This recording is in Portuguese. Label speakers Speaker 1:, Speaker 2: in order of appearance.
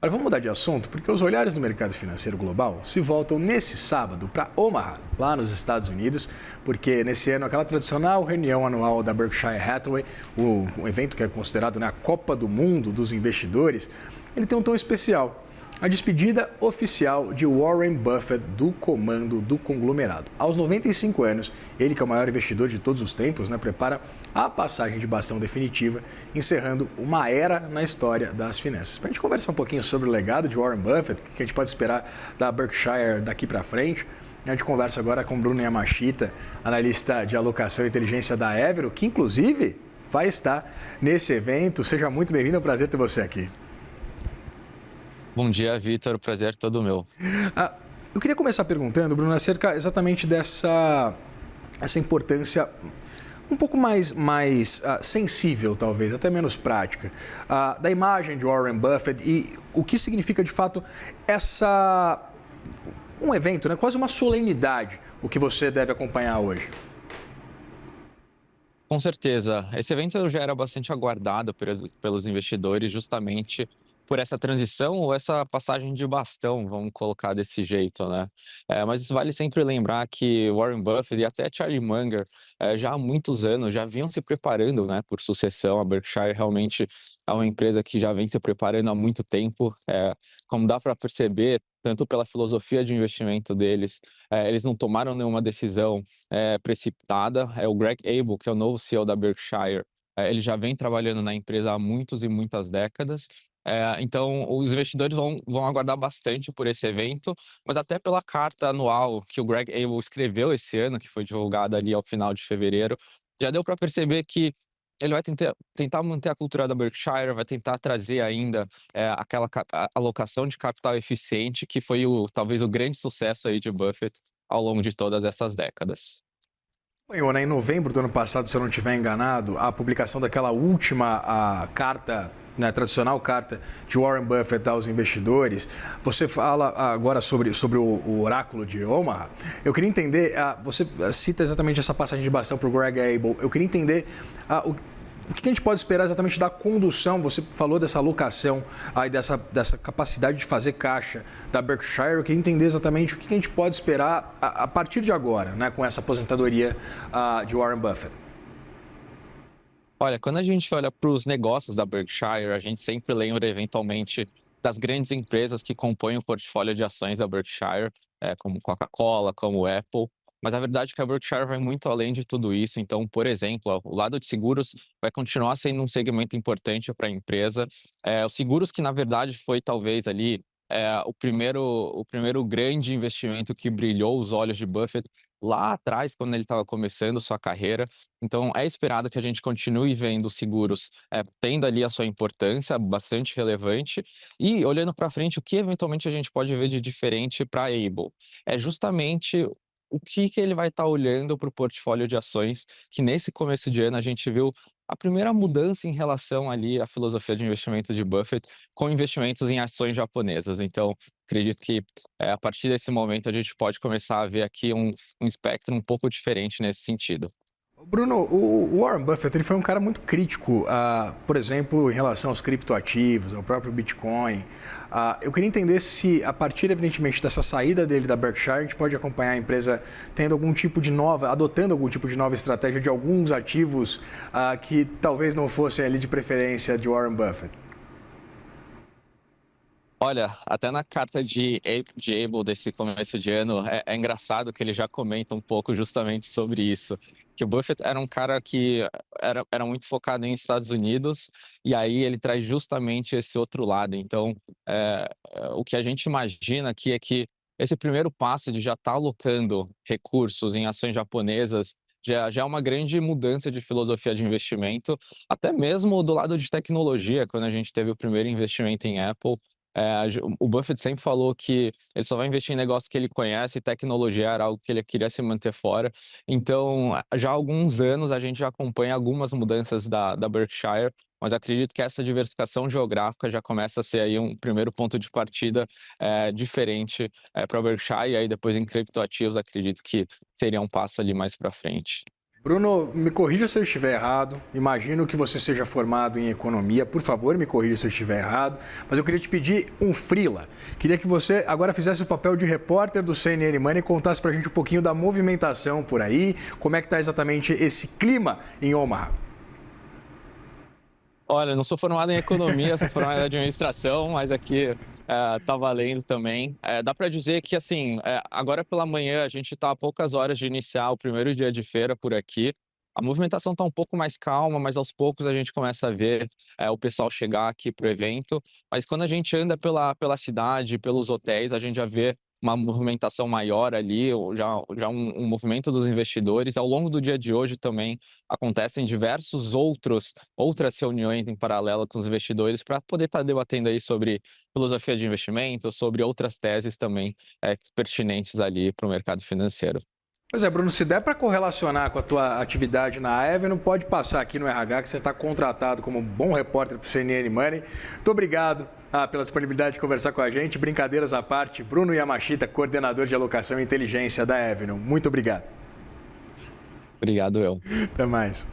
Speaker 1: Olha, vamos mudar de assunto porque os olhares do mercado financeiro global se voltam nesse sábado para Omaha, lá nos Estados Unidos, porque nesse ano aquela tradicional reunião anual da Berkshire Hathaway, o evento que é considerado, né, a Copa do Mundo dos investidores, ele tem um tom especial. A despedida oficial de Warren Buffett do comando do conglomerado. Aos 95 anos, ele, que é o maior investidor de todos os tempos, né, prepara a passagem de bastão definitiva, encerrando uma era na história das finanças. Para a gente conversar um pouquinho sobre o legado de Warren Buffett, o que a gente pode esperar da Berkshire daqui para frente, a gente conversa agora com Bruno Yamashita, analista de alocação e inteligência da Evero, que inclusive vai estar nesse evento. Seja muito bem-vindo, é um prazer ter você aqui.
Speaker 2: Bom dia, Vitor. O prazer é todo meu.
Speaker 1: Eu queria começar perguntando, Bruno, acerca exatamente dessa importância um pouco mais sensível, talvez, até menos prática, da imagem de Warren Buffett e o que significa, de fato, um evento, né, quase uma solenidade, o que você deve acompanhar hoje.
Speaker 2: Com certeza. Esse evento já era bastante aguardado pelos investidores, justamente por essa transição ou essa passagem de bastão, vamos colocar desse jeito, né? Mas vale sempre lembrar que Warren Buffett e até Charlie Munger, já há muitos anos, já vinham se preparando, né, por sucessão. A Berkshire realmente é uma empresa que já vem se preparando há muito tempo. Como dá para perceber, tanto pela filosofia de investimento deles, eles não tomaram nenhuma decisão precipitada. O Greg Abel, que é o novo CEO da Berkshire, ele já vem trabalhando na empresa há muitos e muitas décadas. Então, os investidores vão aguardar bastante por esse evento, mas até pela carta anual que o Greg Abel escreveu esse ano, que foi divulgada ali ao final de fevereiro, já deu para perceber que ele vai tentar manter a cultura da Berkshire, vai tentar trazer ainda aquela alocação de capital eficiente, que foi talvez o grande sucesso aí de Buffett ao longo de todas essas décadas.
Speaker 1: Em novembro do ano passado, se eu não estiver enganado, a publicação daquela última carta, né, tradicional carta de Warren Buffett aos investidores. Você fala agora sobre o oráculo de Omaha. Eu queria entender, você cita exatamente essa passagem de bastão para o Greg Abel. Eu queria entender o que a gente pode esperar exatamente da condução. Você falou dessa alocação e dessa capacidade de fazer caixa da Berkshire. Eu queria entender exatamente o que a gente pode esperar a partir de agora, né, com essa aposentadoria de Warren Buffett.
Speaker 2: Olha, quando a gente olha para os negócios da Berkshire, a gente sempre lembra eventualmente das grandes empresas que compõem o portfólio de ações da Berkshire, como Coca-Cola, como Apple. Mas a verdade é que a Berkshire vai muito além de tudo isso. Então, por exemplo, o lado de seguros vai continuar sendo um segmento importante para a empresa. Os seguros que, na verdade, foi talvez ali o primeiro grande investimento que brilhou os olhos de Buffett lá atrás, quando ele estava começando sua carreira. Então, é esperado que a gente continue vendo os seguros tendo ali a sua importância bastante relevante. E, olhando para frente, o que eventualmente a gente pode ver de diferente para a Able? É justamente o que ele vai estar olhando para o portfólio de ações, que nesse começo de ano a gente viu a primeira mudança em relação ali à filosofia de investimento de Buffett com investimentos em ações japonesas. Então, acredito que a partir desse momento a gente pode começar a ver aqui um espectro um pouco diferente nesse sentido.
Speaker 1: Bruno, o Warren Buffett ele foi um cara muito crítico, por exemplo, em relação aos criptoativos, ao próprio Bitcoin. Eu queria entender se, a partir, evidentemente, dessa saída dele da Berkshire, a gente pode acompanhar a empresa adotando algum tipo de nova estratégia de alguns ativos que talvez não fossem ali de preferência de Warren Buffett.
Speaker 2: Olha, até na carta de Abel desse começo de ano, é engraçado que ele já comenta um pouco justamente sobre isso. Que o Buffett era um cara que era muito focado em Estados Unidos, e aí ele traz justamente esse outro lado. Então, o que a gente imagina aqui é que esse primeiro passo de já estar alocando recursos em ações japonesas já é uma grande mudança de filosofia de investimento, até mesmo do lado de tecnologia, quando a gente teve o primeiro investimento em Apple. O Buffett sempre falou que ele só vai investir em negócios que ele conhece, e tecnologia era algo que ele queria se manter fora. Então, já há alguns anos a gente já acompanha algumas mudanças da Berkshire, mas acredito que essa diversificação geográfica já começa a ser aí um primeiro ponto de partida diferente para a Berkshire, e aí depois em criptoativos acredito que seria um passo ali mais para frente.
Speaker 1: Bruno, me corrija se eu estiver errado. Imagino que você seja formado em economia. Por favor, me corrija se eu estiver errado. Mas eu queria te pedir um freela. Queria que você agora fizesse o papel de repórter do CNN Money e contasse para a gente um pouquinho da movimentação por aí. Como é que está exatamente esse clima em Omaha?
Speaker 2: Olha, não sou formado em economia, sou formado em administração, mas aqui tá valendo também. Dá para dizer que, assim, agora pela manhã a gente está a poucas horas de iniciar o primeiro dia de feira por aqui. A movimentação está um pouco mais calma, mas aos poucos a gente começa a ver o pessoal chegar aqui para o evento. Mas quando a gente anda pela cidade, pelos hotéis, a gente já vê uma movimentação maior ali, ou já um movimento dos investidores. Ao longo do dia de hoje também acontecem diversos outras reuniões em paralelo com os investidores para poder estar debatendo aí sobre filosofia de investimento, sobre outras teses também pertinentes ali para o mercado financeiro.
Speaker 1: Pois é, Bruno, se der para correlacionar com a tua atividade na Avenue, pode passar aqui no RH que você está contratado como bom repórter para o CNN Money. Muito obrigado pela disponibilidade de conversar com a gente. Brincadeiras à parte, Bruno Yamashita, coordenador de alocação e inteligência da Avenue. Muito obrigado.
Speaker 2: Obrigado, eu.
Speaker 1: Até mais.